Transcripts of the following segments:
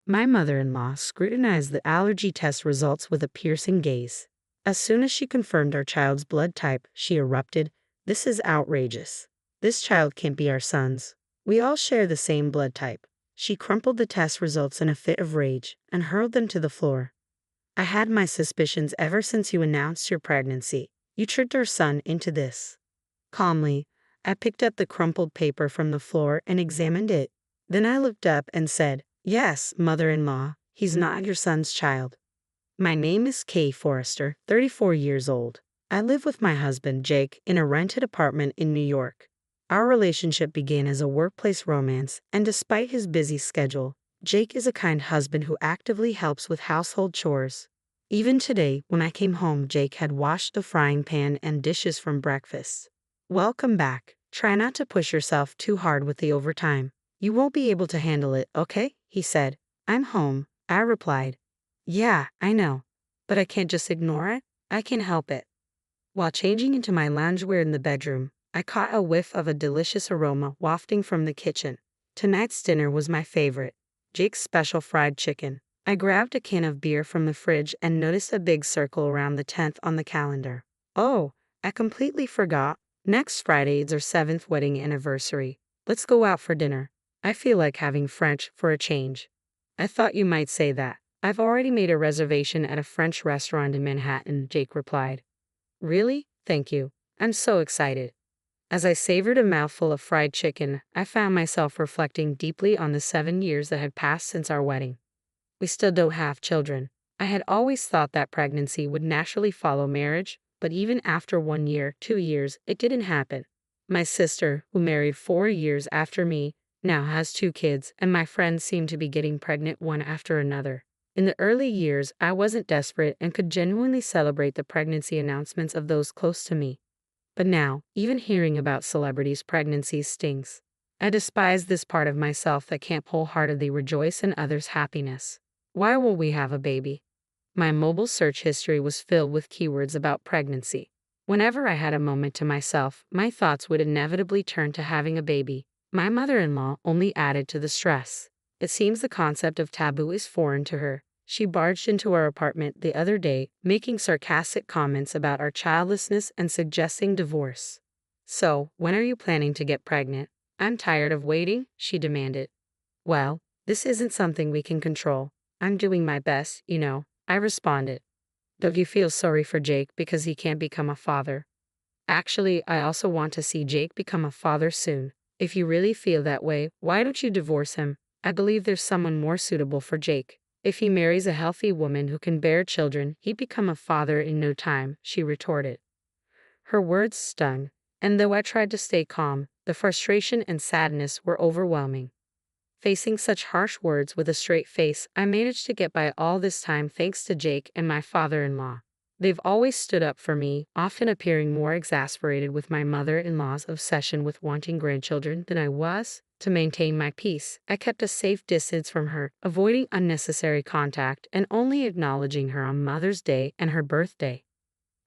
My mother-in-law scrutinized the allergy test results with a piercing gaze. As soon as she confirmed our child's blood type, she erupted, "This is outrageous. This child can't be our son's. We all share the same blood type." She crumpled the test results in a fit of rage and hurled them to the floor. "I had my suspicions ever since you announced your pregnancy. You tricked our son into this." Calmly, I picked up the crumpled paper from the floor and examined it. Then I looked up and said, "Yes, mother-in-law, he's not your son's child. My name is Kay Forrester, 34 years old. I live with my husband, Jake, in a rented apartment in New York. Our relationship began as a workplace romance, and despite his busy schedule, Jake is a kind husband who actively helps with household chores. Even today, when I came home, Jake had washed the frying pan and dishes from breakfast." "Welcome back. Try not to push yourself too hard with the overtime. You won't be able to handle it, okay?" he said. "I'm home," I replied. "Yeah, I know. But I can't just ignore it. I can't help it." While changing into my loungewear in the bedroom, I caught a whiff of a delicious aroma wafting from the kitchen. Tonight's dinner was my favorite, Jake's special fried chicken. I grabbed a can of beer from the fridge and noticed a big circle around the 10th on the calendar. "Oh, I completely forgot. Next Friday is our 7th wedding anniversary. Let's go out for dinner. I feel like having French for a change." "I thought you might say that. I've already made a reservation at a French restaurant in Manhattan," Jake replied. "Really? Thank you. I'm so excited." As I savored a mouthful of fried chicken, I found myself reflecting deeply on the 7 years that had passed since our wedding. We still don't have children. I had always thought that pregnancy would naturally follow marriage, but even after 1 year, 2 years, it didn't happen. My sister, who married 4 years after me, now has 2 kids, and my friends seem to be getting pregnant one after another. In the early years, I wasn't desperate and could genuinely celebrate the pregnancy announcements of those close to me. But now, even hearing about celebrities' pregnancies stings. I despise this part of myself that can't wholeheartedly rejoice in others' happiness. Why will we have a baby? My mobile search history was filled with keywords about pregnancy. Whenever I had a moment to myself, my thoughts would inevitably turn to having a baby. My mother-in-law only added to the stress. It seems the concept of taboo is foreign to her. She barged into our apartment the other day, making sarcastic comments about our childlessness and suggesting divorce. "So, when are you planning to get pregnant?" "I'm tired of waiting," she demanded. "Well, this isn't something we can control. I'm doing my best, you know," I responded. "Don't you feel sorry for Jake because he can't become a father?" "Actually, I also want to see Jake become a father soon. If you really feel that way, why don't you divorce him? I believe there's someone more suitable for Jake. If he marries a healthy woman who can bear children, he'd become a father in no time," she retorted. Her words stung, and though I tried to stay calm, the frustration and sadness were overwhelming. Facing such harsh words with a straight face, I managed to get by all this time thanks to Jake and my father-in-law. They've always stood up for me, often appearing more exasperated with my mother-in-law's obsession with wanting grandchildren than I was. To maintain my peace, I kept a safe distance from her, avoiding unnecessary contact and only acknowledging her on Mother's Day and her birthday.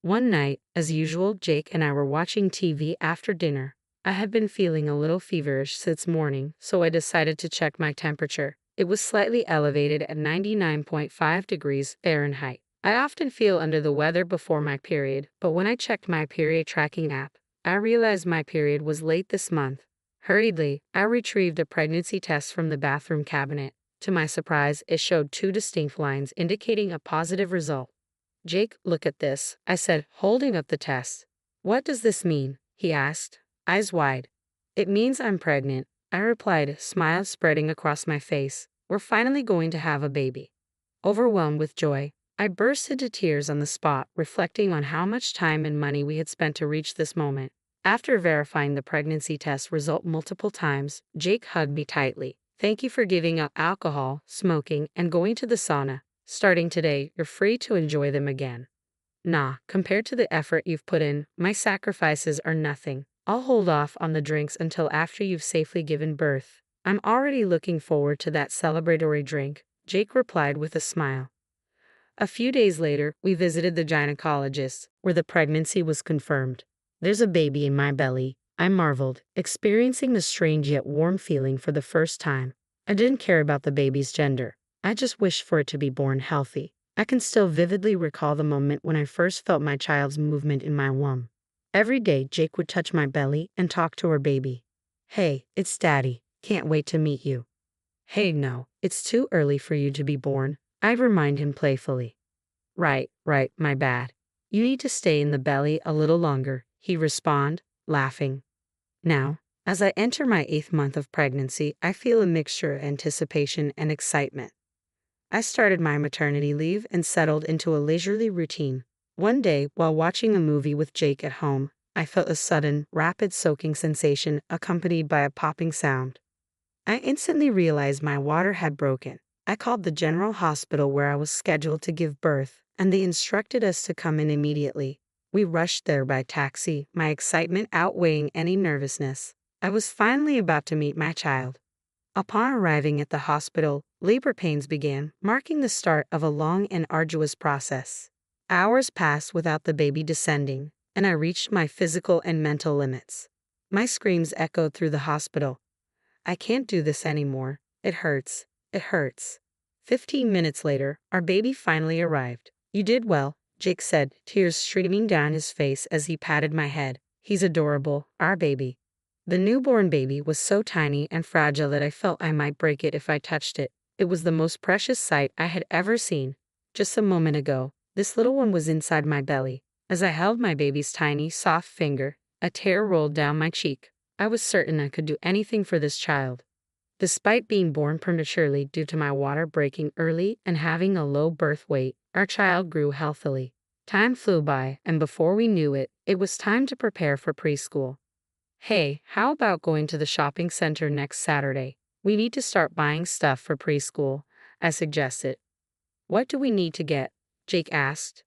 One night, as usual, Jake and I were watching TV after dinner. I had been feeling a little feverish since morning, so I decided to check my temperature. It was slightly elevated at 99.5 degrees Fahrenheit. I often feel under the weather before my period, but when I checked my period tracking app, I realized my period was late this month. Hurriedly, I retrieved a pregnancy test from the bathroom cabinet. To my surprise, it showed 2 distinct lines indicating a positive result. "Jake, look at this," I said, holding up the test. "What does this mean?" he asked, eyes wide. "It means I'm pregnant," I replied, smile spreading across my face. "We're finally going to have a baby." Overwhelmed with joy, I burst into tears on the spot, reflecting on how much time and money we had spent to reach this moment. After verifying the pregnancy test result multiple times, Jake hugged me tightly. "Thank you for giving up alcohol, smoking, and going to the sauna. Starting today, you're free to enjoy them again." "Nah, compared to the effort you've put in, my sacrifices are nothing. I'll hold off on the drinks until after you've safely given birth." "I'm already looking forward to that celebratory drink," Jake replied with a smile. A few days later, we visited the gynecologist, where the pregnancy was confirmed. "There's a baby in my belly," I marveled, experiencing the strange yet warm feeling for the first time. I didn't care about the baby's gender. I just wish for it to be born healthy. I can still vividly recall the moment when I first felt my child's movement in my womb. Every day, Jake would touch my belly and talk to her baby. Hey, it's Daddy. Can't wait to meet you. Hey, no, it's too early for you to be born. I'd remind him playfully. Right, my bad. You need to stay in the belly a little longer, he'd respond, laughing. Now, as I enter my 8th month of pregnancy, I feel a mixture of anticipation and excitement. I started my maternity leave and settled into a leisurely routine. One day, while watching a movie with Jake at home, I felt a sudden, rapid soaking sensation accompanied by a popping sound. I instantly realized my water had broken. I called the general hospital where I was scheduled to give birth, and they instructed us to come in immediately. We rushed there by taxi, my excitement outweighing any nervousness. I was finally about to meet my child. Upon arriving at the hospital, labor pains began, marking the start of a long and arduous process. Hours passed without the baby descending, and I reached my physical and mental limits. My screams echoed through the hospital. I can't do this anymore. It hurts. It hurts. 15 minutes later, our baby finally arrived. You did well, Jake said, tears streaming down his face as he patted my head. He's adorable, our baby. The newborn baby was so tiny and fragile that I felt I might break it if I touched it. It was the most precious sight I had ever seen. Just a moment ago, this little one was inside my belly. As I held my baby's tiny, soft finger, a tear rolled down my cheek. I was certain I could do anything for this child. Despite being born prematurely due to my water breaking early and having a low birth weight, our child grew healthily. Time flew by, and before we knew it, it was time to prepare for preschool. Hey, how about going to the shopping center next Saturday? We need to start buying stuff for preschool, I suggested. What do we need to get? Jake asked.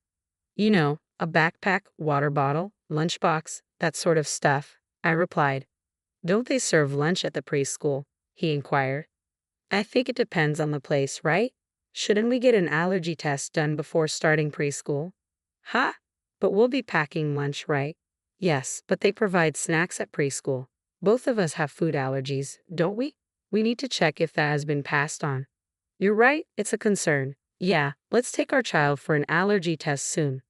You know, a backpack, water bottle, lunchbox, that sort of stuff, I replied. Don't they serve lunch at the preschool? He inquired. I think it depends on the place, right? Shouldn't we get an allergy test done before starting preschool? Huh? But we'll be packing lunch, right? Yes, but they provide snacks at preschool. Both of us have food allergies, don't we? We need to check if that has been passed on. You're right, it's a concern. Yeah, let's take our child for an allergy test soon.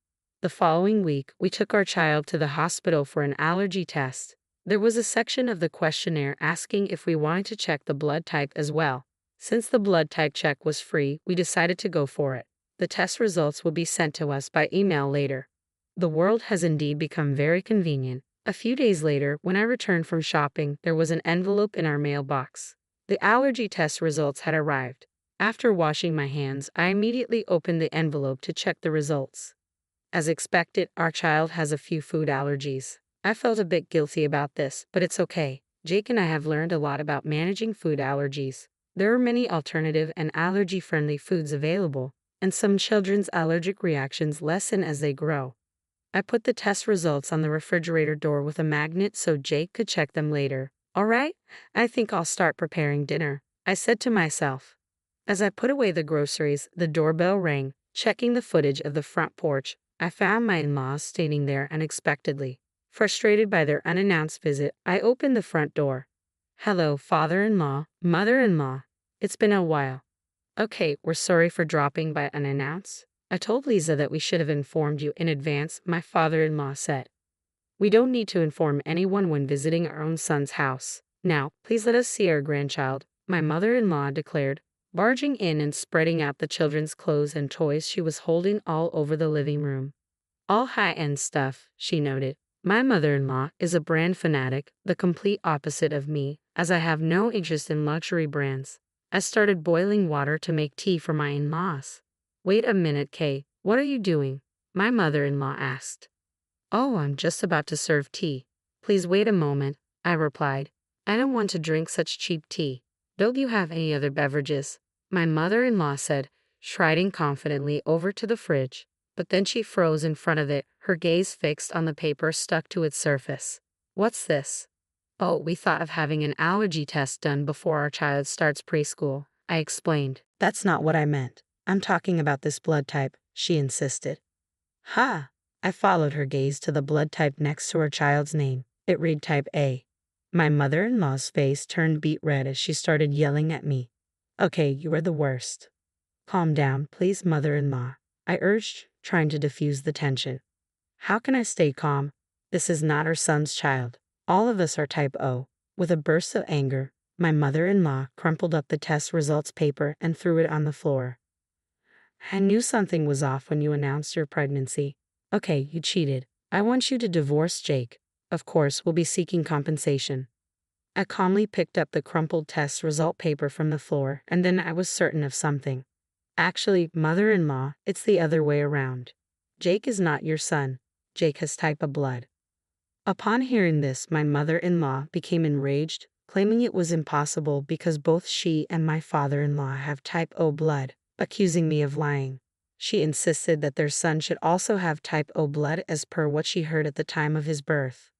The following week, we took our child to the hospital for an allergy test. There was a section of the questionnaire asking if we wanted to check the blood type as well. Since the blood type check was free, we decided to go for it. The test results will be sent to us by email later. The world has indeed become very convenient. A few days later, when I returned from shopping, there was an envelope in our mailbox. The allergy test results had arrived. After washing my hands, I immediately opened the envelope to check the results. As expected, our child has a few food allergies. I felt a bit guilty about this, but it's okay. Jake and I have learned a lot about managing food allergies. There are many alternative and allergy-friendly foods available, and some children's allergic reactions lessen as they grow. I put the test results on the refrigerator door with a magnet so Jake could check them later. All right, I think I'll start preparing dinner, I said to myself. As I put away the groceries, the doorbell rang. Checking the footage of the front porch, I found my in-laws standing there unexpectedly. Frustrated by their unannounced visit, I opened the front door. Hello, father-in-law, mother-in-law. It's been a while. Okay, we're sorry for dropping by unannounced. I told Lisa that we should have informed you in advance, my father-in-law said. We don't need to inform anyone when visiting our own son's house. Now, please let us see our grandchild, my mother-in-law declared, barging in and spreading out the children's clothes and toys she was holding all over the living room. All high-end stuff, she noted. My mother-in-law is a brand fanatic, the complete opposite of me, as I have no interest in luxury brands. I started boiling water to make tea for my in-laws. Wait a minute, Kay, what are you doing? My mother-in-law asked. Oh, I'm just about to serve tea. Please wait a moment, I replied. I don't want to drink such cheap tea. Don't you have any other beverages? My mother-in-law said, striding confidently over to the fridge. But then she froze in front of it, her gaze fixed on the paper stuck to its surface. What's this? Oh, we thought of having an allergy test done before our child starts preschool, I explained. That's not what I meant. I'm talking about this blood type, she insisted. Ha! I followed her gaze to the blood type next to her child's name. It read type A. My mother-in-law's face turned beet red as she started yelling at me. Okay, you are the worst. Calm down, please, mother-in-law, I urged, trying to diffuse the tension. How can I stay calm? This is not our son's child. All of us are type O. With a burst of anger, my mother-in-law crumpled up the test results paper and threw it on the floor. I knew something was off when you announced your pregnancy. Okay, you cheated. I want you to divorce Jake. Of course, we'll be seeking compensation. I calmly picked up the crumpled test result paper from the floor, and then I was certain of something. Actually, mother-in-law, it's the other way around. Jake is not your son. Jake has type O blood. Upon hearing this, my mother-in-law became enraged, claiming it was impossible because both she and my father-in-law have type O blood, accusing me of lying. She insisted that their son should also have type O blood as per what she heard at the time of his birth.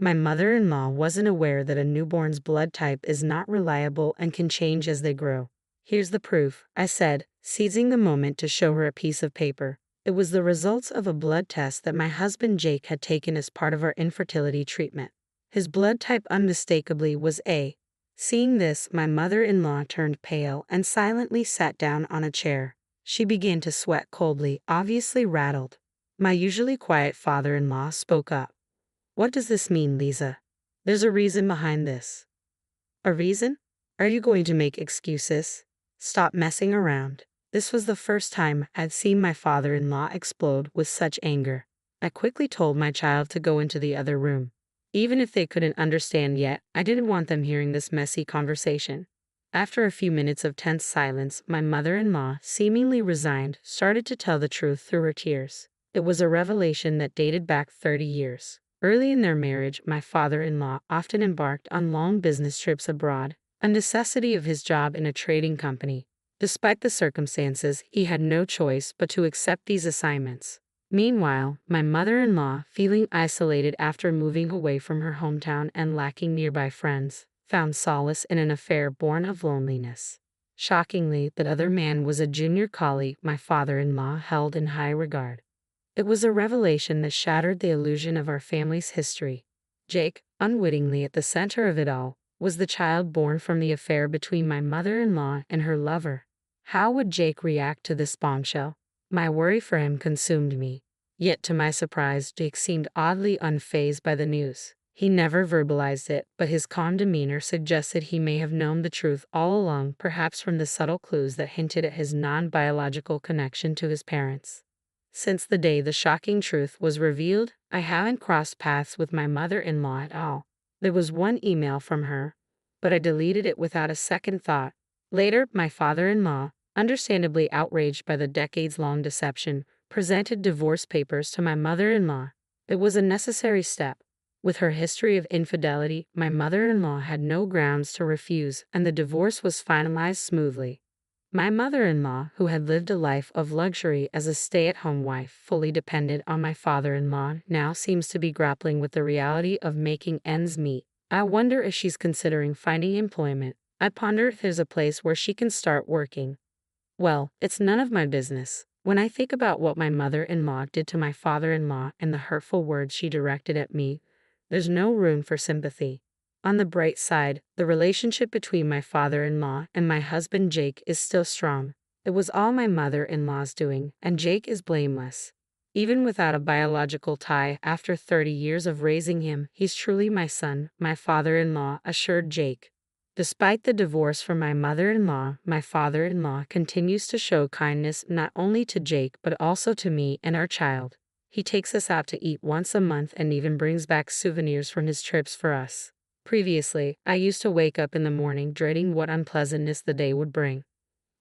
My mother-in-law wasn't aware that a newborn's blood type is not reliable and can change as they grow. Here's the proof, I said, seizing the moment to show her a piece of paper. It was the results of a blood test that my husband Jake had taken as part of our infertility treatment. His blood type unmistakably was A. Seeing this, my mother-in-law turned pale and silently sat down on a chair. She began to sweat coldly, obviously rattled. My usually quiet father-in-law spoke up. What does this mean, Lisa? There's a reason behind this. A reason? Are you going to make excuses? Stop messing around. This was the first time I'd seen my father-in-law explode with such anger. I quickly told my child to go into the other room. Even if they couldn't understand yet, I didn't want them hearing this messy conversation. After a few minutes of tense silence, my mother-in-law, seemingly resigned, started to tell the truth through her tears. It was a revelation that dated back 30 years. Early in their marriage, my father-in-law often embarked on long business trips abroad, a necessity of his job in a trading company. Despite the circumstances, he had no choice but to accept these assignments. Meanwhile, my mother-in-law, feeling isolated after moving away from her hometown and lacking nearby friends, found solace in an affair born of loneliness. Shockingly, that other man was a junior colleague my father-in-law held in high regard. It was a revelation that shattered the illusion of our family's history. Jake, unwittingly at the center of it all, was the child born from the affair between my mother-in-law and her lover. How would Jake react to this bombshell? My worry for him consumed me. Yet to my surprise, Jake seemed oddly unfazed by the news. He never verbalized it, but his calm demeanor suggested he may have known the truth all along, perhaps from the subtle clues that hinted at his non-biological connection to his parents. Since the day the shocking truth was revealed, I haven't crossed paths with my mother-in-law at all. There was one email from her, but I deleted it without a second thought. Later, my father-in-law, understandably outraged by the decades-long deception, presented divorce papers to my mother-in-law. It was a necessary step. With her history of infidelity, my mother-in-law had no grounds to refuse, and the divorce was finalized smoothly. My mother-in-law, who had lived a life of luxury as a stay-at-home wife fully dependent on my father-in-law, now seems to be grappling with the reality of making ends meet. I wonder if she's considering finding employment. I ponder if there's a place where she can start working. Well, it's none of my business. When I think about what my mother-in-law did to my father-in-law and the hurtful words she directed at me, there's no room for sympathy. On the bright side, the relationship between my father-in-law and my husband Jake is still strong. It was all my mother-in-law's doing, and Jake is blameless. Even without a biological tie, after 30 years of raising him, he's truly my son, my father-in-law assured Jake. Despite the divorce from my mother-in-law, my father-in-law continues to show kindness not only to Jake but also to me and our child. He takes us out to eat once a month and even brings back souvenirs from his trips for us. Previously, I used to wake up in the morning dreading what unpleasantness the day would bring.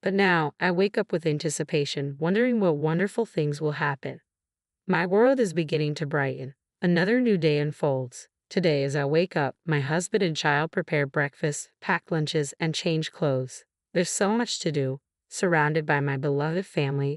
But now, I wake up with anticipation, wondering what wonderful things will happen. My world is beginning to brighten. Another new day unfolds. Today, as I wake up, my husband and child prepare breakfast, pack lunches, and change clothes. There's so much to do. Surrounded by my beloved family,